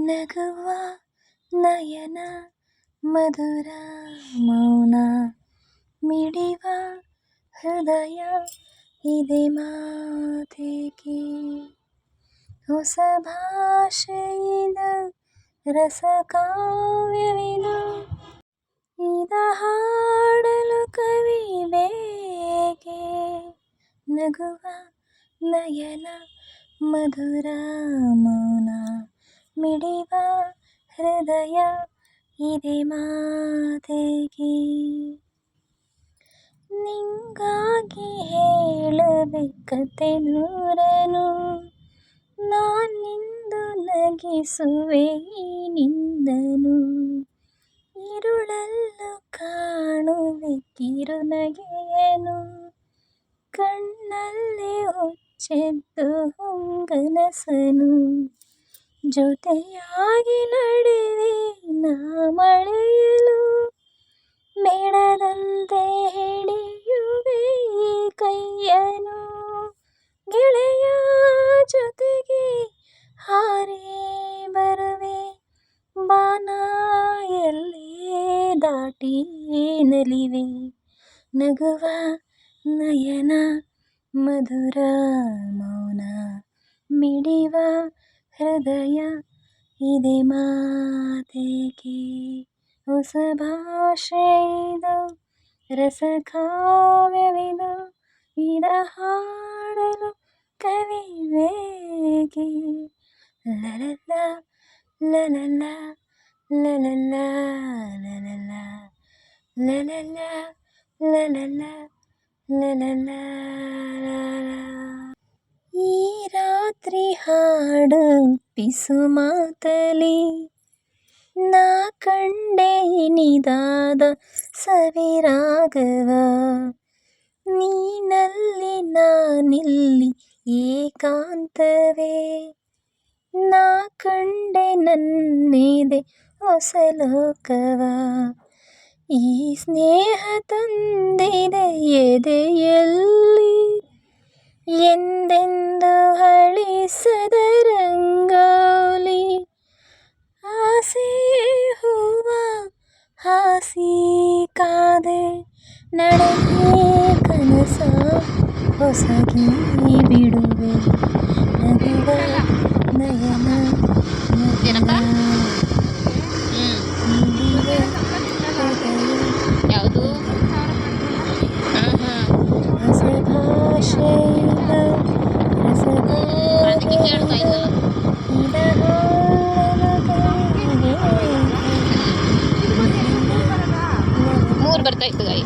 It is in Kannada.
ನಗುವ ನಯನ ಮಧುರ ಮೌನ ಮಿಡಿವ ಹೃದಯ ಇದೆ ಮಾತೇಕೆ ಹೊಸ ಭಾಷೆಯಿದ ರಸ ಕಾವ್ಯವಿದು ಇದ ಹಾಡಲು ಕವಿ ಬೇಕೆ ನಗುವ ನಯನ ಮಧುರ ಮೌನ ಮಿಡಿವ ಹೃದಯ ಇದೆ ಮಾತೇಕೆ ನಿಂಗಾಗಿ ಹೇಳಬೇಕತೆ ನೂರನು ನಾನಿಂದು ನಗಿಸುವೆ ಈ ನಿಂದನು ഇരുಳಲ್ಲೂ ಕಾಣುವೆ ಕಿರುನಗೆಯನು ಕಣ್ಣಲ್ಲಿ ಹೊಚ್ಚೆದ್ದು ಹೊಂಗನಸನು ಜೊತೆಯಾಗಿ ನಡೆವೆ ನಾ ಮಳೆಯಲು ಬೇಡದಂತೆ ಹಿಡಿಯುವೆ ಈ ಕೈಯನು ಗೆಳೆಯ ಜೊತೆಗೆ ಹಾರಿ ಬರುವೆ ಬಾನ ಎಲ್ಲೇ ದಾಟಿ ನಲಿವೆ ನಗುವ ನಯನ ಮಧುರ ಮೌನ ಮಿಡಿವ ಹೃದಯ ಇದೆ ಮಾತೇಕೆ ಹೊಸ ಭಾಷೆಯಿದು ರಸ ಕಾವ್ಯವಿದು ಇದ ಹಾಡಲು ಕವಿ ಬೇಕೆ ಲಲಲ ಲಲಲ ಲಲಲ ಲಲಲ ಲಲಲ ಲಲಲ ಲಲಲ ಈ ರಾತ್ರಿ ಹಾಡು ಪಿಸು ಮಾತಲಿ ನಾ ಕಂಡೆ ಇನಿದಾದ ಸವಿರಾಗವ ನೀನಲ್ಲಿ ನಾನಿಲ್ಲಿ ಏಕಾಂತವೇ ನಾ ಕಂಡೆ ನನ್ನಿದೆ ಹೊಸ ಲೋಕವ ಈ ಸ್ನೇಹ ತಂದಿದೆ ಎದೆಯಲ್ಲಿ ಎಂದೆಂದು ಅಳಿಸದ ರಂಗೋಲಿ ಆಸೆ ಹೂವ ಹಾಸಿ ಕಾದೆ ನಡೆಯೇ ಕನಸ ಹೊಸಗಿ ಬಿಡುವೆ ನಗುವ ನಯನ ಯಾವುದು ಹೊಸ ಭಾಷೆಯಿಂದ ಹೊಸ ಮೂರು ಬರ್ತಾ ಇತ್ತು ಗಾಯಿ